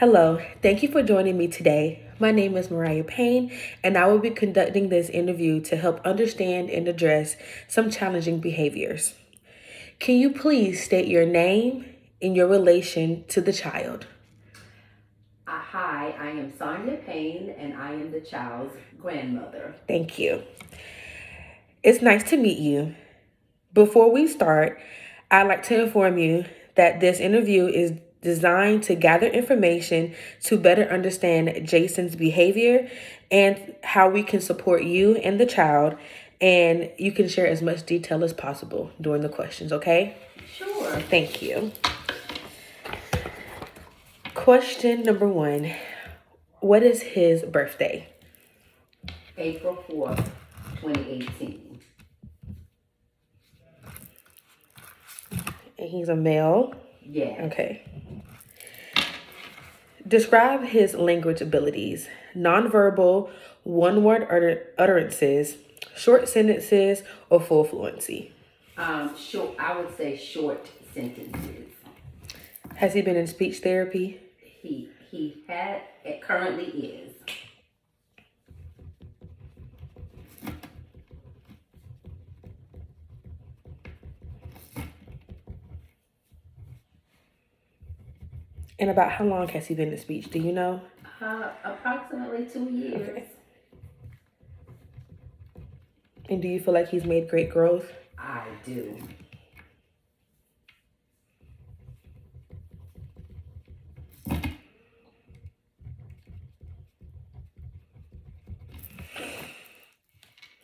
Hello, thank you for joining me today. My name is Mariah Payne, and I will be conducting this interview to help understand and address some challenging behaviors. Can you please state your name and your relation to the child? Hi, I am Sonia Payne, and I am the child's grandmother. Thank you. It's nice to meet you. Before we start, I'd like to inform you that this interview is designed to gather information to better understand Jason's behavior and how we can support you and the child. And you can share as much detail as possible during the questions, okay? Sure. Thank you. Question number 1. What is his birthday? April 4th, 2018. And he's a male. Yes. Okay. Describe his language abilities: nonverbal, one word utterances, short sentences, or full fluency. I would say short sentences. Has he been in speech therapy? It currently is. And about how long has he been in speech? Do you know? Approximately 2 years. Okay. And do you feel like he's made great growth? I do.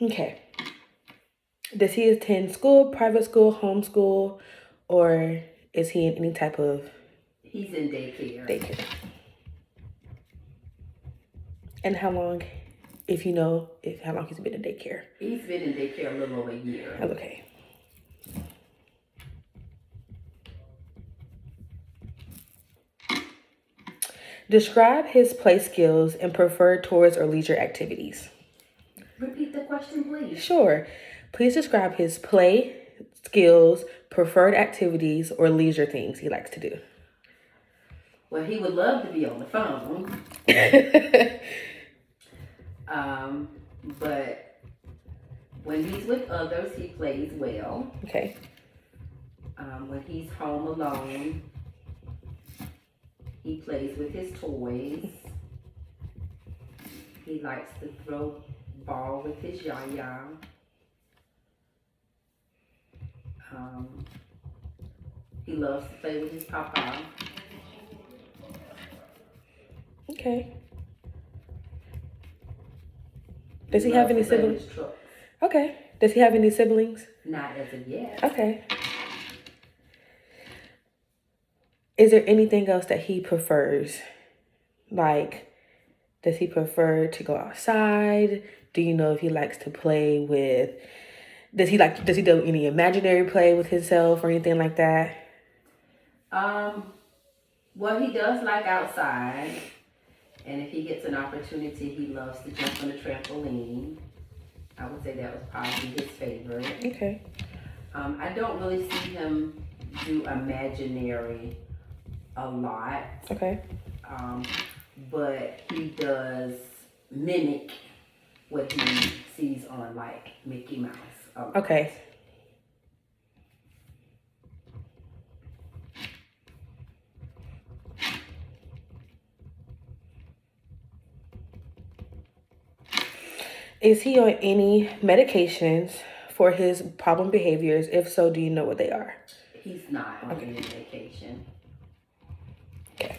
Okay. Does he attend school, private school, homeschool, or is he in any type of He's in daycare. daycare? And how long, if you know, how long he's been in daycare? He's been in daycare a little over a year. Okay. Describe his play skills and preferred toys or leisure activities. Repeat the question, please. Sure. Please describe his play skills, preferred activities, or leisure things he likes to do. Well, he would love to be on the phone. But when he's with others, he plays well. Okay. When he's home alone, he plays with his toys. He likes to throw ball with his yaya. He loves to play with his papa. Okay. Does he have any siblings? Okay. Does he have any siblings? Not as of yet. Okay. Is there anything else that he prefers? Like, does he prefer to go outside? Do you know if he likes to play with, does he do any imaginary play with himself or anything like that? Well, he does like outside. And if he gets an opportunity, he loves to jump on the trampoline. I would say that was probably his favorite. Okay. I don't really see him do imaginary a lot. Okay. But he does mimic what he sees on like Mickey Mouse. Okay. Is he on any medications for his problem behaviors? If so, do you know what they are? He's not on any medication. Okay.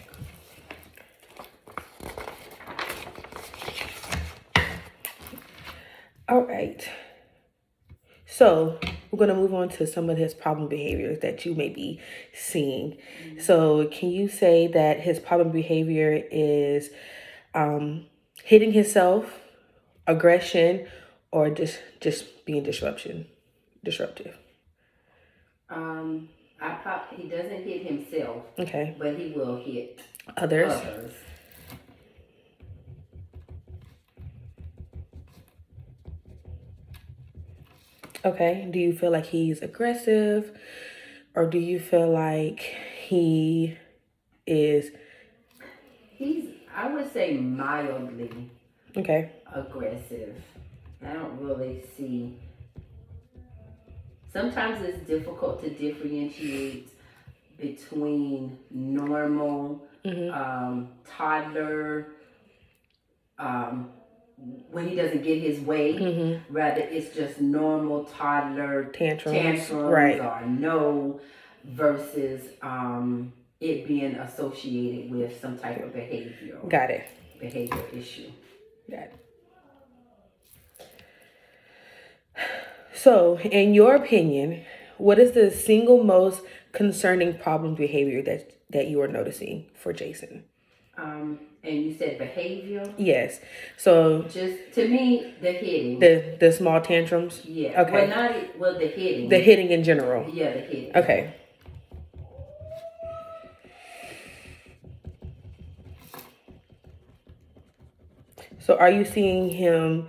All right. So we're going to move on to some of his problem behaviors that you may be seeing. Mm-hmm. So can you say that his problem behavior is hitting himself, aggression, or just being disruptive? He doesn't hit himself. Okay. But he will hit others. Okay. Do you feel like he's aggressive, or do you feel like he is I would say mildly Okay. aggressive. I don't really see. Sometimes it's difficult to differentiate between normal, toddler, um, when he doesn't get his way. Rather, it's just normal toddler Tantrums. Right. or no, versus it being associated with some type of behavior issue. Got it. So, in your opinion, what is the single most concerning problem behavior that you are noticing for Jason? And you said behavior? Yes. So just to me, the hitting. The small tantrums? Yeah. Okay. The hitting. The hitting in general. Yeah, the hitting. Okay. So are you seeing him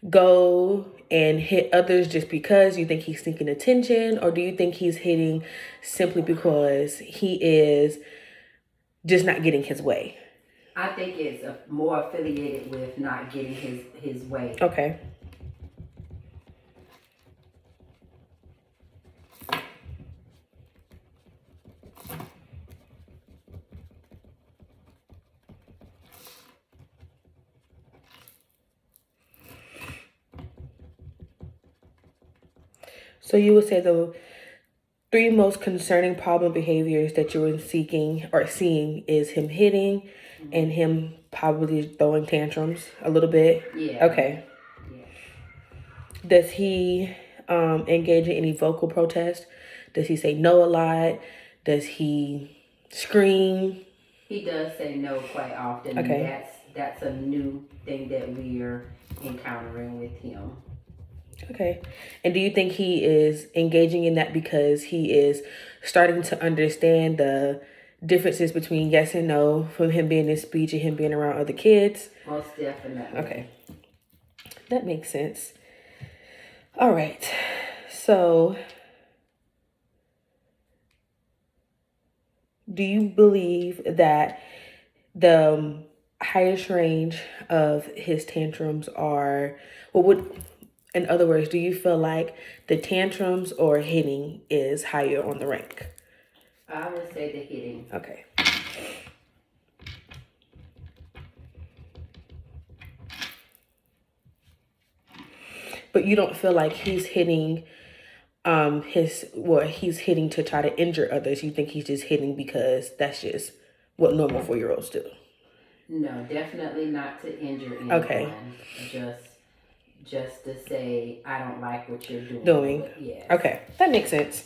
go and hit others just because you think he's seeking attention, or do you think he's hitting simply because he is just not getting his way? I think it's more affiliated with not getting his way. Okay. So you would say the 3 most concerning problem behaviors that you were seeking or seeing is him hitting and him probably throwing tantrums a little bit? Yeah. Okay. Yeah. Does he engage in any vocal protest? Does he say no a lot? Does he scream? He does say no quite often. Okay. And that's a new thing that we're encountering with him. Okay. And do you think he is engaging in that because he is starting to understand the differences between yes and no from him being in speech and him being around other kids? Most definitely. Okay. That makes sense. All right. So, do you believe that the highest range of his tantrums are, in other words, do you feel like the tantrums or hitting is higher on the rank? I would say the hitting. Okay. But you don't feel like he's hitting he's hitting to try to injure others. You think he's just hitting because that's just what normal 4-year-olds do? No, definitely not to injure anyone. Okay. Just to say, I don't like what you're Doing. Yes. Okay, that makes sense.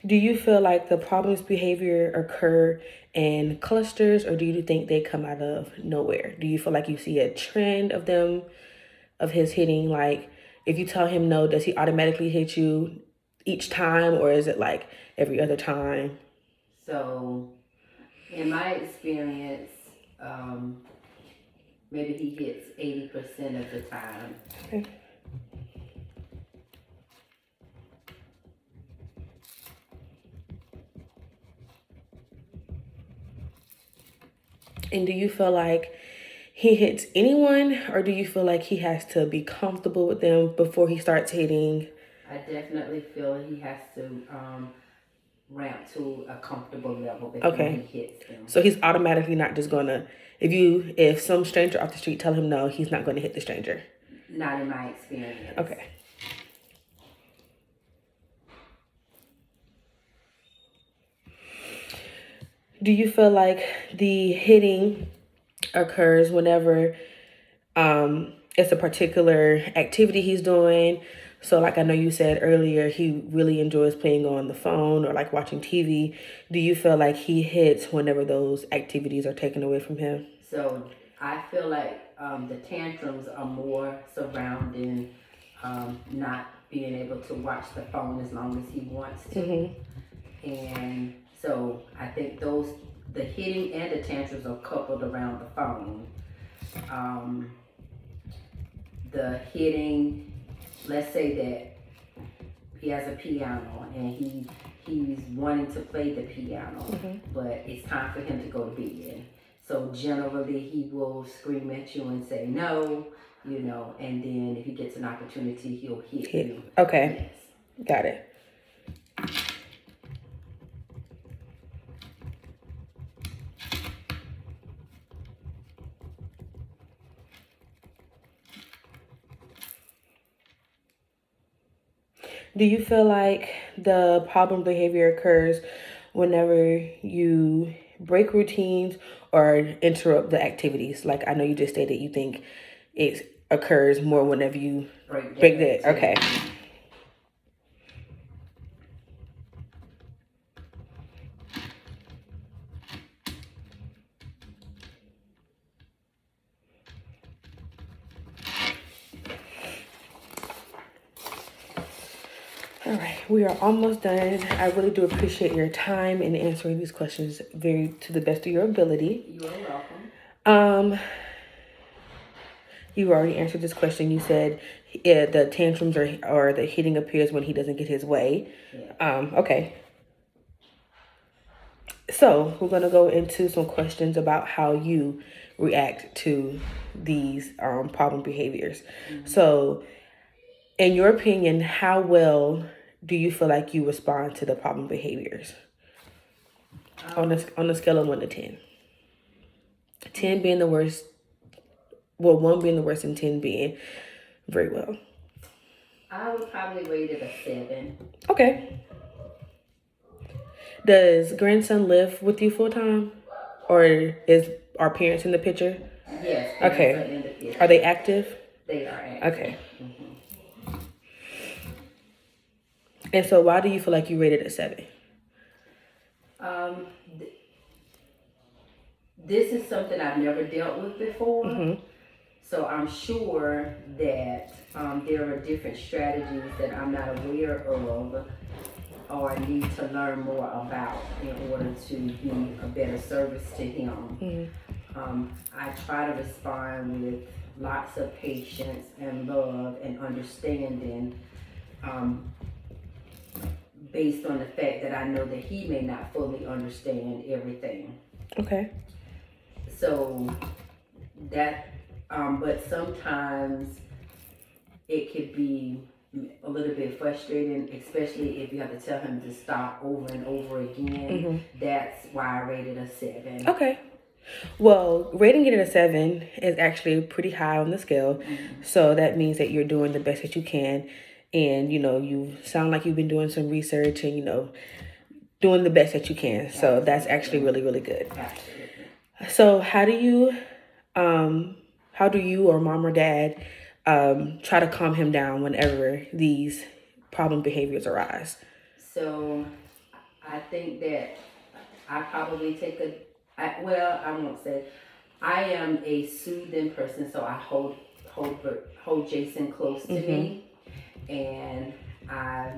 Do you feel like the problems behavior occur in clusters, or do you think they come out of nowhere? Do you feel like you see a trend of his hitting? Like, if you tell him no, does he automatically hit you each time, or is it like every other time? So, in my experience, maybe he hits 80% of the time. Okay. And do you feel like he hits anyone, or do you feel like he has to be comfortable with them before he starts hitting? I definitely feel he has to ramp to a comfortable level before he hits them. So he's automatically not just gonna, if some stranger off the street tell him no, he's not gonna hit the stranger? Not in my experience. Okay. Do you feel like the hitting occurs whenever it's a particular activity he's doing? So like I know you said earlier, he really enjoys playing on the phone or like watching TV. Do you feel like he hits whenever those activities are taken away from him? So I feel like the tantrums are more surrounding not being able to watch the phone as long as he wants to. Mm-hmm. And so I think the hitting and the tantrums are coupled around the phone. The hitting, let's say that he has a piano, and he's wanting to play the piano, but it's time for him to go to bed. So generally, he will scream at you and say no, and then if he gets an opportunity, he'll hit you. Okay. Yes. Got it. Do you feel like the problem behavior occurs whenever you break routines or interrupt the activities? Like, I know you just stated you think it occurs more whenever you break that. Okay. All right, we are almost done. I really do appreciate your time in answering these questions to the best of your ability. You are welcome. You already answered this question. You said the tantrums or the hitting appears when he doesn't get his way. Yeah. Okay. So we're going to go into some questions about how you react to these problem behaviors. So in your opinion, how well do you feel like you respond to the problem behaviors? On a scale of 1 to 10. 10 being the worst. Well, 1 being the worst and 10 being very well. I would probably rate it a 7. Okay. Does grandson live with you full time? Or is our parents in the picture? Yes. Okay. Are in the picture. Are they active? They are active. Okay. And so why do you feel like you rated a 7? This is something I've never dealt with before. So I'm sure that there are different strategies that I'm not aware of or need to learn more about in order to be a better service to him. I try to respond with lots of patience and love and understanding, based on the fact that I know that he may not fully understand everything. Okay. So that, but sometimes it could be a little bit frustrating, especially if you have to tell him to stop over and over again. That's why I rated a 7. Okay. Well, rating it a 7 is actually pretty high on the scale. So that means that you're doing the best that you can. And, you sound like you've been doing some research and, doing the best that you can. So that's actually really, really good. Absolutely. So how do you or mom or dad try to calm him down whenever these problem behaviors arise? So I think that I probably I won't say, I am a soothing person, so I hold Jason close to me, and I,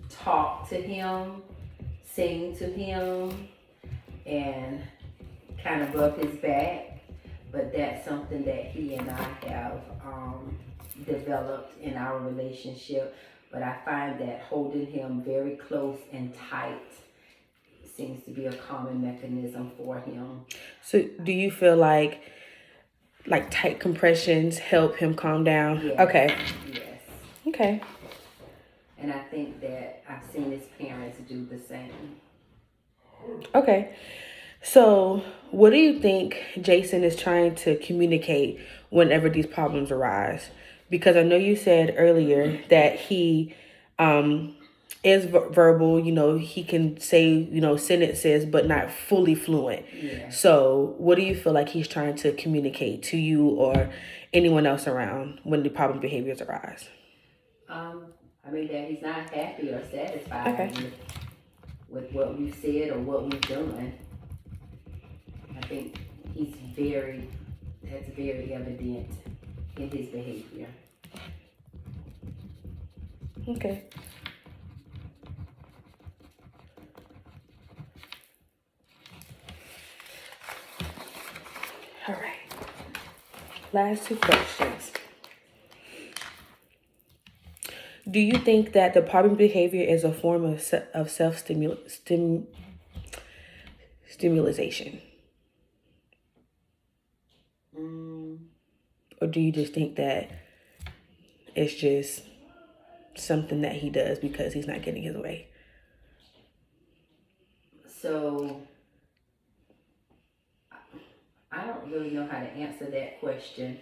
talk to him, sing to him, and kind of rub his back. But that's something that he and I have developed in our relationship. But I find that holding him very close and tight seems to be a common mechanism for him. So do you feel like tight compressions help him calm down? Yes. Okay. Yes. Okay. And I think that I've seen his parents do the same. Okay. So what do you think Jason is trying to communicate whenever these problems arise? Because I know you said earlier that he is verbal, he can say, sentences, but not fully fluent. Yeah. So what do you feel like he's trying to communicate to you or anyone else around when the problem behaviors arise? That he's not happy or satisfied with what we've said or what we've done. I think that's very evident in his behavior. Okay. All right. Last 2 questions. Do you think that the problem behavior is a form of stimulation? Or do you just think that it's just something that he does because he's not getting his way? So I don't really know how to answer that question.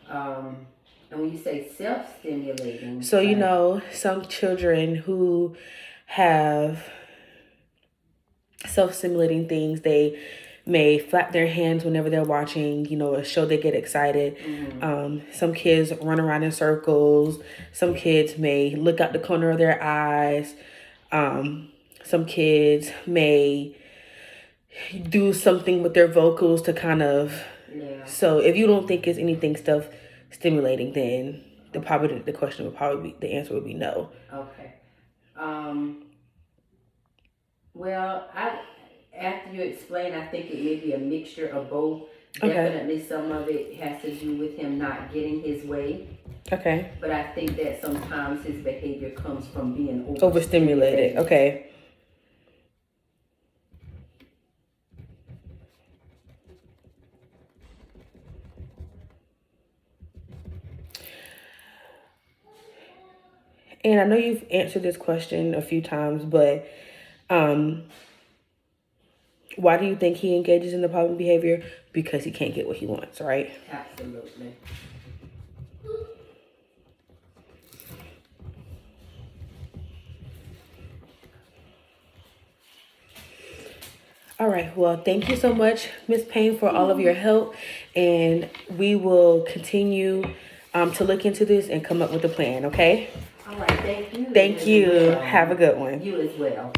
And when you say self-stimulating, so you know, some children who have self-stimulating things, they may flap their hands whenever they're watching, you know, a show. They get excited. Some kids run around in circles. Some kids may look out the corner of their eyes. Some kids may do something with their vocals to kind of. Yeah. So if you don't think it's anything stimulating, then the question would probably be, the answer would be no. Okay. Well, after you explain, I think it may be a mixture of both. Okay. Definitely some of it has to do with him not getting his way. Okay. But I think that sometimes his behavior comes from being overstimulated. Okay. And I know you've answered this question a few times, but why do you think he engages in the problem behavior? Because he can't get what he wants, right? Absolutely. All right. Well, thank you so much, Ms. Payne, for all of your help. And we will continue to look into this and come up with a plan, okay? All right. Thank you. Thank you. Have a good one. You as well. Thank